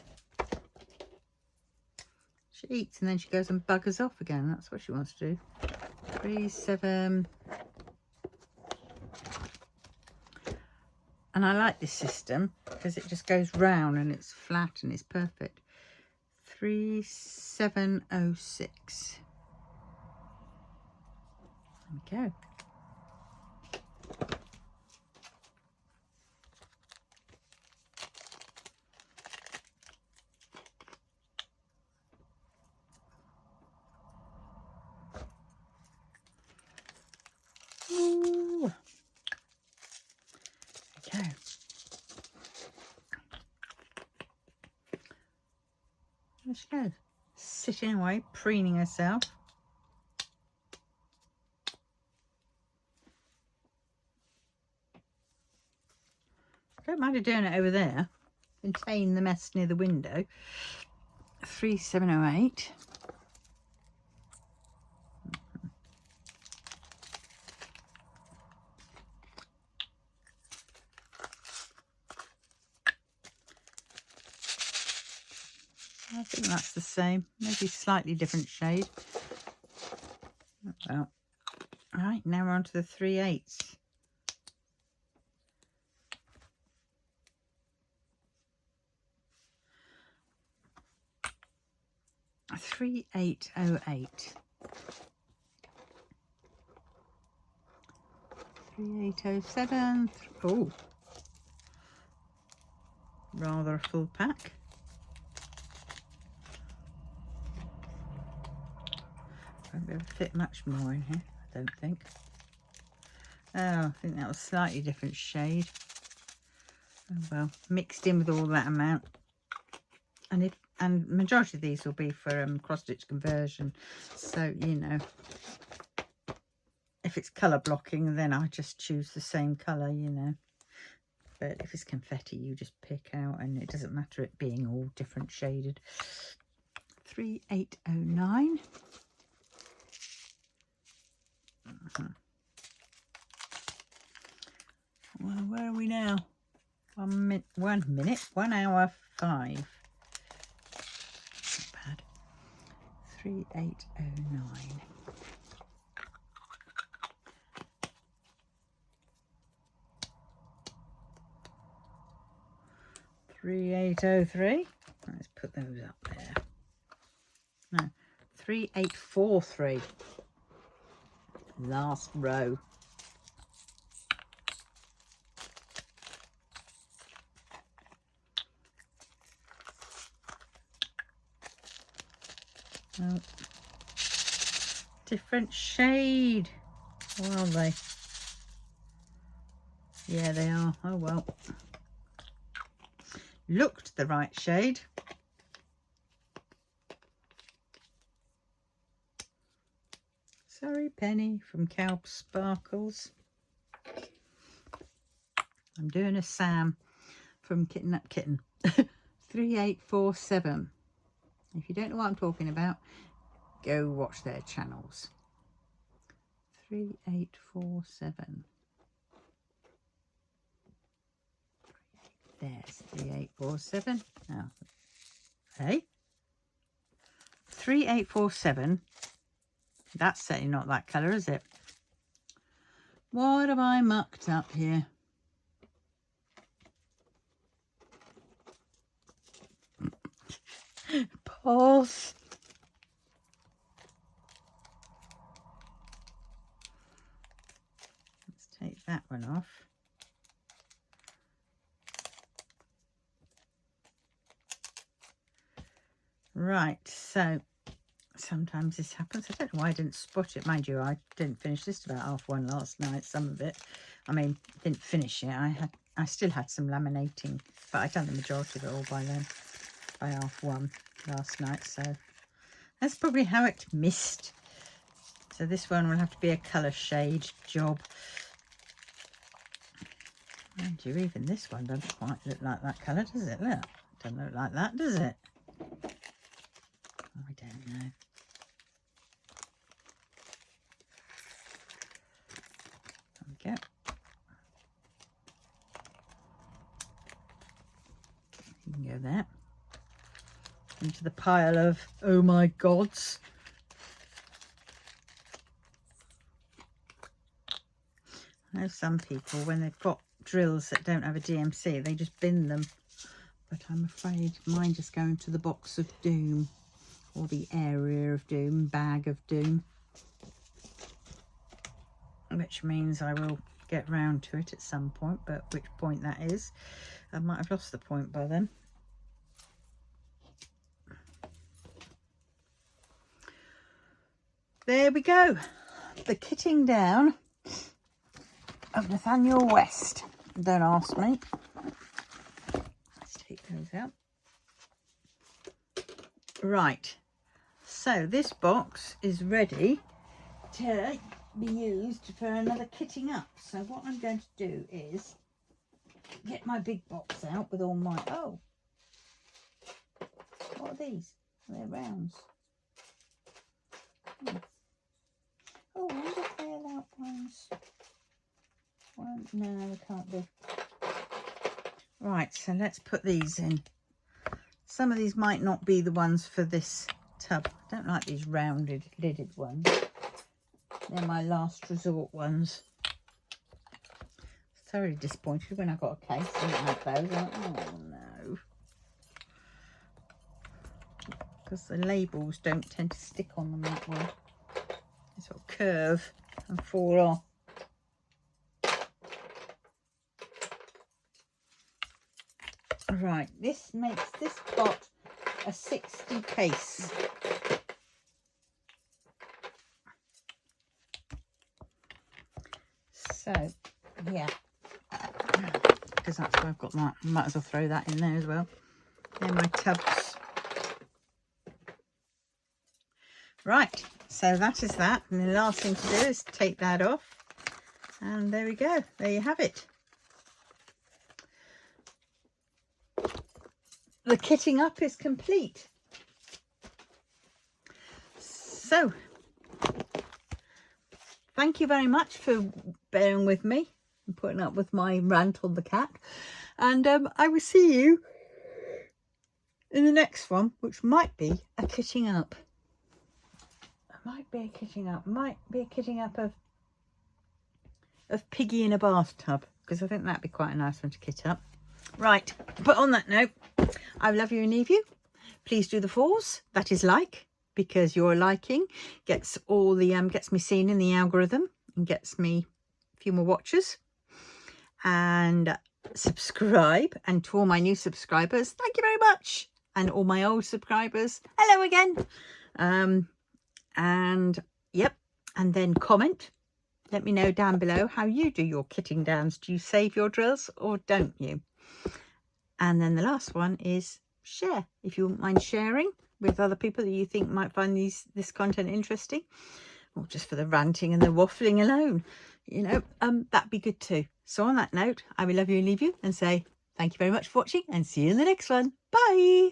She eats and then she goes and buggers off again. That's what she wants to do. 37. And I like this system because it just goes round and it's flat and it's perfect. 3706. There we go. Ooh. Okay. There she goes, sitting away, preening herself. Don't mind her doing it over there. Contain the mess near the window. 3708. I think that's the same, maybe slightly different shade. Well, all right, now we're on to the 3/8. 3808. 3807. Oh, rather a full pack. Won't be able to fit much more in here, I don't think. Oh, I think that was slightly different shade. Oh well, mixed in with all that amount. And majority of these will be for cross stitch conversion. So, you know, if it's colour blocking, then I just choose the same colour, you know. But if it's confetti, you just pick out, and it doesn't matter it being all different shaded. 3809. Well, where are we now? 1 minute, 1 hour 5. Not bad. 3809. 3803. Let's put those up there. No, 3843. Last row. Oh, different shade. Or are they? Yeah, they are. Oh well. Looked the right shade. Sorry, Penny from Calp Sparkles. I'm doing a Sam from Kitten Up Kitten. 3847. If you don't know what I'm talking about, go watch their channels. 3847. There's 3847. Now, hey, 3847. That's certainly not that colour, is it? What have I mucked up here? Pause. Let's take that one off. Right, so sometimes this happens. I don't know why I didn't spot it. Mind you, I didn't finish this till about 1:30 last night, some of it. I mean, didn't finish it. I still had some laminating, but I'd done the majority of it all by then, by 1:30 last night. So that's probably how it missed. So this one will have to be a colour shade job. Mind you, even this one doesn't quite look like that colour, does it? Look, doesn't look like that, does it? I don't know. There we go. You can go there. Into the pile of, oh my gods. I know some people, when they've got drills that don't have a DMC, they just bin them. But I'm afraid mine just go into the box of doom. Or the area of doom, bag of doom. Which means I will get round to it at some point, but which point that is, I might have lost the point by then. There we go. The kitting down of Nathaniel West. Don't ask me. Let's take those out. Right. So this box is ready to be used for another kitting up. So what I'm going to do is get my big box out with all my... Oh, what are these? They're rounds. Oh, I wonder if they allow ones. One, no, they can't be. Right, so let's put these in. Some of these might not be the ones for this tub. I don't like these rounded lidded ones. They're my last resort ones. Thoroughly disappointed when I got a case and didn't have those. Oh no. Because the labels don't tend to stick on them that way. They sort of curve and fall off. Right, this makes this pot a 60 case. So, yeah, because that's where I've got that. Might as well throw that in there as well. They're my tubs. Right, so that is that. And the last thing to do is take that off. And there we go. There you have it. The kitting up is complete. So thank you very much for bearing with me and putting up with my rant on the cat. And I will see you in the next one, which might be a kitting up. Might be a kitting up of Piggy in a bathtub, because I think that'd be quite a nice one to kit up. Right, but on that note, I love you and leave you. Please do the 4s, that is like, because your liking gets all the gets me seen in the algorithm and gets me a few more watchers. And subscribe, and to all my new subscribers, thank you very much, and all my old subscribers, hello again. And yep, and then comment, let me know down below how you do your kitting downs. Do you save your drills or don't you? And then the last one is share, if you wouldn't mind sharing with other people that you think might find this content interesting, or just for the ranting and the waffling alone, you know, that'd be good too. So on that note, I will love you and leave you and say thank you very much for watching, and see you in the next one. Bye.